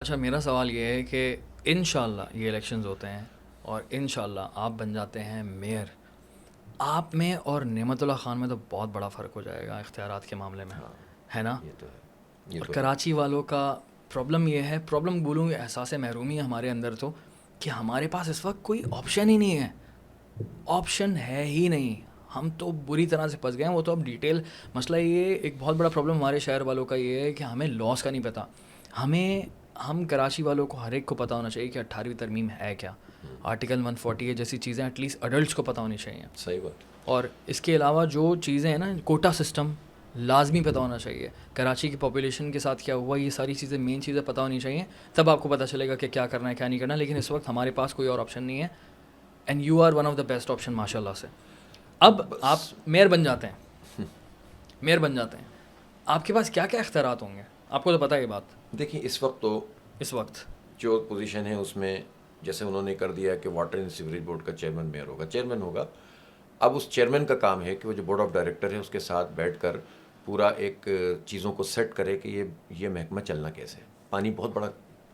اچھا میرا سوال یہ ہے کہ انشاءاللہ یہ الیکشنز ہوتے ہیں اور انشاءاللہ آپ بن جاتے ہیں میئر. آپ میں اور نعمت اللہ خان میں تو بہت بڑا فرق ہو جائے گا اختیارات کے معاملے میں, ہے نا؟ اور کراچی والوں کا پرابلم یہ ہے, پرابلم بولوں گے احساس محرومی ہے ہمارے اندر تو, کہ ہمارے پاس اس وقت کوئی آپشن ہی نہیں ہے. آپشن ہے ہی نہیں, ہم تو بری طرح سے پھنس گئے ہیں. وہ تو اب ڈیٹیل مسئلہ یہ ایک بہت بڑا پرابلم ہمارے شہر والوں کا یہ ہے کہ ہمیں لاس کا نہیں پتہ. ہم کراچی والوں کو ہر ایک کو پتہ ہونا چاہیے کہ 18ویں ترمیم ہے کیا, آرٹیکل 140 جیسی چیزیں ایٹ لیسٹ ایڈلٹس کو پتہ ہونی چاہیے. صحیح بات. اور اس کے علاوہ جو چیزیں ہیں نا, کوٹا سسٹم لازمی پتہ ہونا چاہیے. کراچی کی پاپولیشن کے ساتھ کیا ہوا, یہ ساری چیزیں مین چیزیں پتہ ہونی چاہیے, تب آپ کو پتہ چلے گا کہ کیا کرنا ہے کیا نہیں کرنا. لیکن اس وقت ہمارے پاس کوئی اور آپشن نہیں ہے, and you are one of the best option ماشاء اللہ سے. اب آپ میئر بن جاتے ہیں, آپ کے پاس کیا کیا اختیارات ہوں گے؟ آپ کو تو پتہ ہے یہ بات. دیکھیں اس وقت جو پوزیشن ہے اس میں جیسے انہوں نے کر دیا کہ واٹر اینڈ سیوریج بورڈ کا چیئرمین ہوگا. اب اس چیئرمین کا کام ہے کہ وہ جو بورڈ آف ڈائریکٹر ہے اس کے ساتھ بیٹھ کر پورا ایک چیزوں کو سیٹ کرے کہ یہ محکمہ چلنا کیسے. پانی بہت بڑا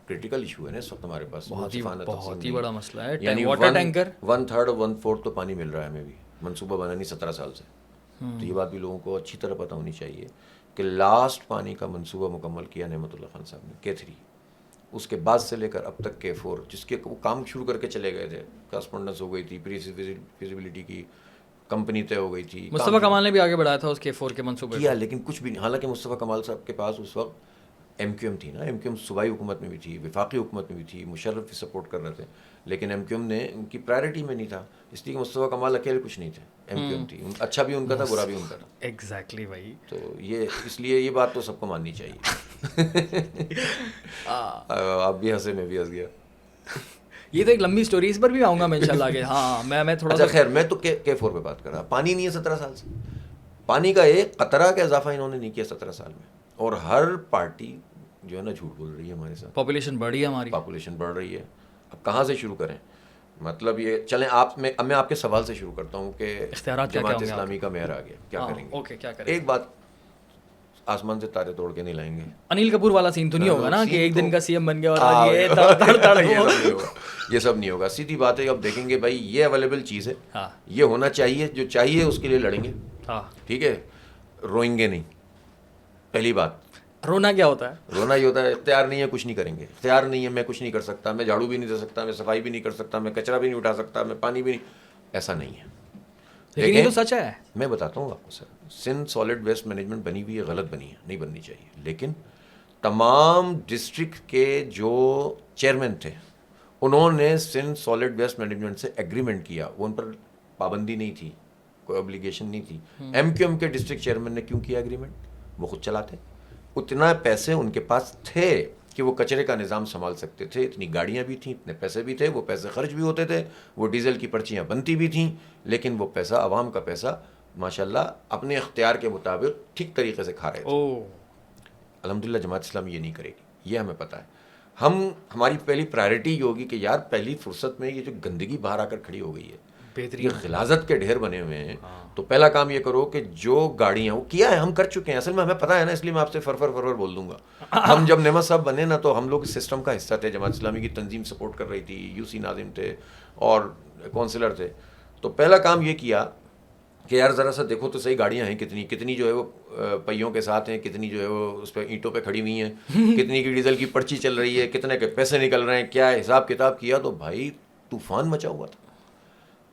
کریٹیکل ایشو ہے نا اس وقت ہمارے پاس, بہت ہی بڑا مسئلہ ہے. یعنی واٹر ٹینکر 1/3 اور 1/4 تو پانی مل رہا ہے ہمیں بھی, منصوبہ بنا نہیں 17 سال سے. تو یہ بات بھی لوگوں کو اچھی طرح پتہ ہونی چاہیے کہ لاسٹ پانی کا منصوبہ مکمل کیا نعمت اللہ خان صاحب نے, K3. اس کے بعد سے لے کر اب تک K4 جس کے وہ کام شروع کر کے چلے گئے تھے, کاسپونڈنس ہو گئی تھی, پری فیزیبلٹی کی کمپنی طے ہو گئی تھی. مصطفیٰ کمال نے بھی آگے بڑھایا تھا اس K4 کے منصوبے کیا, لیکن کچھ بھی نہیں. حالانکہ مصطفیٰ کمال صاحب کے پاس اس وقت MQM تھی نا, MQM صوبائی حکومت میں بھی تھی, وفاقی حکومت میں بھی تھی, مشرف بھی سپورٹ کر رہے تھے, لیکن MQM نے ان کی پرائرٹی میں نہیں تھا, اس لیے کہ مصطفیٰ کمال اکیلے کچھ نہیں تھے. MQM تھی, اچھا بھی ان کا تھا, برا بھی ان کا تھا. ایگزیکٹلی بھائی. تو یہ اس لیے یہ بات تو سب کو ماننی چاہیے. آپ بھی ہنسے, میں بھی ہنس گیا. یہ تو ایک لمبی اسٹوری, اس پر بھی آؤں گا میں انشاءاللہ آگے. ہاں میں تھوڑا سا خیر, میں تو K4 پہ بات کر رہا. پانی نہیں ہے 17 سال سے, پانی کا ایک قطرہ کا اضافہ انہوں نے نہیں کیا 17 سال میں. اور ہر پارٹی جو ہے نا جھوٹ بول رہی ہے ہمارے ساتھ. پاپولیشن بڑھ رہی ہے, ہماری پاپولیشن بڑھ رہی ہے. اب کہاں سے شروع کریں؟ مطلب یہ چلیں میں آپ کے سوال سے شروع کرتا ہوں کہ جماعت اسلامی کا میئر آ گیا, کیا کریں گے؟ اوکے, کیا کریں؟ ایک بات, آسمان سے تارے توڑ کے نہیں لائیں گے. انیل کپور والا سین تو نہیں ہوگا نا کہ ایک دن کا CM بن گیا اور یہ سب نہیں ہوگا. سیدھی بات ہے, اب دیکھیں گے بھائی یہ اویلیبل چیز ہے, یہ ہونا چاہیے, جو چاہیے اس کے لیے لڑیں گے. ٹھیک ہے, روئیں گے نہیں. پہلی بات, رونا کیا ہوتا ہے؟ رونا یہ ہوتا ہے اختیار نہیں ہے کچھ نہیں کریں گے. اختیار نہیں ہے, میں کچھ نہیں کر سکتا, میں جھاڑو بھی نہیں دے سکتا, میں صفائی بھی نہیں کر سکتا, میں کچرا بھی نہیں اٹھا سکتا, میں پانی بھی نہیں. ایسا نہیں ہے. لیکن یہ تو سچ ہے. میں بتاتا ہوں آپ کو سر, سندھ سالڈ ویسٹ مینجمنٹ بنی ہوئی ہے, غلط بنی ہے, نہیں بننی چاہیے. لیکن تمام ڈسٹرکٹ کے جو چیئرمین تھے انہوں نے سندھ سالڈ ویسٹ مینجمنٹ سے ایگریمنٹ کیا. وہ ان پر پابندی نہیں تھی, کوئی اوبلیگیشن نہیں تھی. MQM کے ڈسٹرکٹ چیئرمین نے کیوں کیا ایگریمنٹ؟ وہ خود چلاتے, اتنا پیسے ان کے پاس تھے کہ وہ کچرے کا نظام سنبھال سکتے تھے, اتنی گاڑیاں بھی تھیں, اتنے پیسے بھی تھے, وہ پیسے خرچ بھی ہوتے تھے, وہ ڈیزل کی پرچیاں بنتی بھی تھیں, لیکن وہ پیسہ عوام کا پیسہ ماشاءاللہ اپنے اختیار کے مطابق ٹھیک طریقے سے کھا رہے تھے. الحمدللہ جماعت اسلامی یہ نہیں کرے گی, یہ ہمیں پتہ ہے. ہماری پہلی پرائرٹی یہ ہوگی کہ یار پہلی فرصت میں یہ جو گندگی باہر آ کر کھڑی ہو گئی ہے, یہ غلاظت کے ڈھیر بنے ہوئے ہیں, تو پہلا کام یہ کرو کہ جو گاڑیاں وہ کیا ہے, ہم کر چکے ہیں, اصل میں ہمیں پتہ ہے نا, اس لیے میں آپ سے فرفر بول دوں گا. ہم جب نعمت صاحب بنے نا تو ہم لوگ اس سسٹم کا حصہ تھے, جماعت اسلامی کی تنظیم سپورٹ کر رہی تھی, UC ناظم تھے اور کونسلر تھے. تو پہلا کام یہ کیا کہ یار ذرا سا دیکھو تو صحیح گاڑیاں ہیں کتنی جو ہے وہ پہیوں کے ساتھ ہیں, کتنی جو ہے وہ اس پہ اینٹوں پہ کھڑی ہوئی ہیں, کتنی کی ڈیزل کی پرچی چل رہی ہے, کتنے کے پیسے نکل رہے ہیں, کیا حساب کتاب کیا. تو بھائی طوفان مچا ہوا تھا.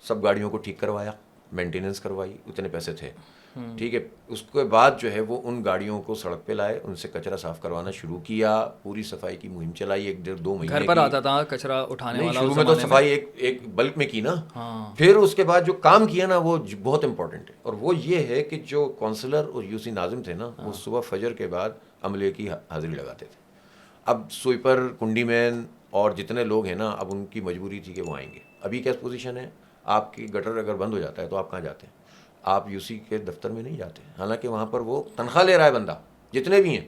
سب گاڑیوں کو ٹھیک کروایا, مینٹیننس کروائی, اتنے پیسے تھے. ٹھیک ہے, اس کے بعد جو ہے وہ ان گاڑیوں کو سڑک پہ لائے, ان سے کچرا صاف کروانا شروع کیا, پوری صفائی کی مہم چلائی 1-2 مہینے. گھر پر آتا تھا کچرا اٹھانے والا. شروع میں تو صفائی ایک بلک میں کی نا, پھر اس کے بعد جو کام کیا نا وہ بہت امپورٹنٹ ہے, اور وہ یہ ہے کہ جو کونسلر اور UC ناظم تھے نا, وہ صبح فجر کے بعد عملے کی حاضری لگاتے تھے. اب سوئپر, کنڈی مین اور جتنے لوگ ہیں نا, اب ان کی مجبوری تھی کہ وہ آئیں گے. ابھی کیا پوزیشن ہے, آپ کی گٹر اگر بند ہو جاتا ہے تو آپ کہاں جاتے ہیں؟ آپ UC کے دفتر میں نہیں جاتے, حالانکہ وہاں پر وہ تنخواہ لے رہا ہے, بندہ جتنے بھی ہیں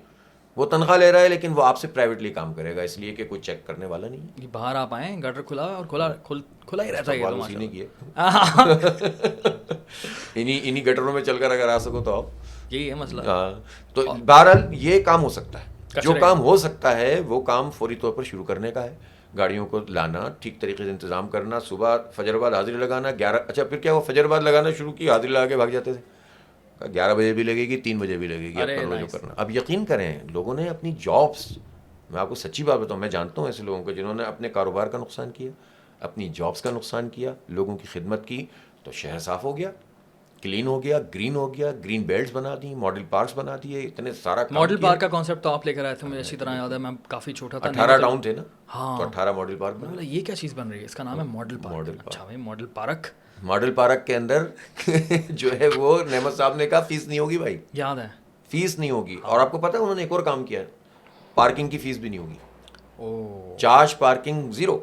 وہ تنخواہ لے رہا ہے, لیکن وہ آپ سے پرائیویٹلی کام کرے گا, اس لیے کہ کوئی چیک کرنے والا نہیں ہے. باہر آپ آئیں, گٹر کھلا اور کھلا ہی رہتا ہے. اسی نے کیے انہی گٹروں میں چل کر اگر آ سکو تو آؤ. یہی ہے مسئلہ. تو بہرحال یہ کام ہو سکتا ہے. جو کام ہو سکتا ہے وہ کام فوری طور پر شروع کرنے کا ہے. گاڑیوں کو لانا, ٹھیک طریقے سے انتظام کرنا, صبح فجر بعد حاضری لگانا 11. اچھا پھر کیا وہ فجر بعد لگانا شروع کی, حاضری لگا کے بھاگ جاتے تھے. 11 بجے بھی لگے گی, 3 بجے بھی لگے گی, اب کر لو جو کرنا. اب یقین کریں لوگوں نے اپنی جابس, میں آپ کو سچی بات بتاؤں, میں جانتا ہوں ایسے لوگوں کو جنہوں نے اپنے کاروبار کا نقصان کیا, اپنی جابس کا نقصان کیا, لوگوں کی خدمت کی, تو شہر صاف ہو گیا, کلین ہو گیا, گرین بیلٹس بنا دی, ماڈل پارکس بنا دیے, اتنے سارا کام. ماڈل پارک کا کانسیپٹ تو آپ لے کر آئے تھے, مجھے اچھی طرح یاد ہے, میں کافی چھوٹا تھا. 18 ٹاؤن تھے نا, ہاں, تو 18 ماڈل پارک میں بولا یہ کیا چیز بن رہی ہے, اس کا نام ہے ماڈل پارک. اچھا بھائی ماڈل پارک. ماڈل پارک کے اندر جو ہے وہ نعمت صاحب نے کہا فیس نہیں ہوگی بھائی, یاد ہے, فیس نہیں ہوگی. اور آپ کو پتہ ہے انہوں نے ایک اور کام کیا ہے, پارکنگ کی فیس بھی نہیں ہوگی. او چارج پارکنگ زیرو.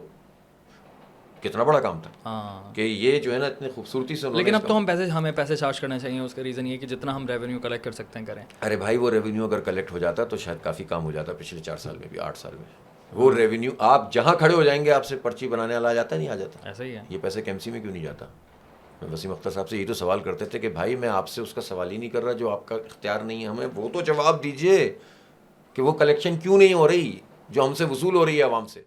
کتنا بڑا کام تھا ہاں. کہ یہ جو ہے نا اتنی خوبصورتی سے. لیکن اب تو ہمیں پیسے چارج کرنے چاہیے, اس کا ریزن یہ کہ جتنا ہم ریونیو کلیکٹ کر سکتے ہیں کریں. ارے بھائی وہ ریونیو اگر کلیکٹ ہو جاتا تو شاید کافی کام ہو جاتا پچھلے 4 سال میں بھی, 8 سال میں. وہ ریونیو آپ جہاں کھڑے ہو جائیں گے آپ سے پرچی بنانے والا آ جاتا نہیں, آ جاتا. ایسا ہی ہے. یہ پیسے KMC میں کیوں نہیں جاتا. میں وسیم اختر صاحب سے یہی تو سوال کرتے تھے کہ بھائی میں آپ سے اس کا سوال ہی نہیں کر رہا جو آپ کا اختیار نہیں ہے, ہمیں وہ تو جواب دیجئے کہ وہ کلیکشن کیوں نہیں ہو رہی جو ہم سے وصول ہو رہی ہے عوام سے.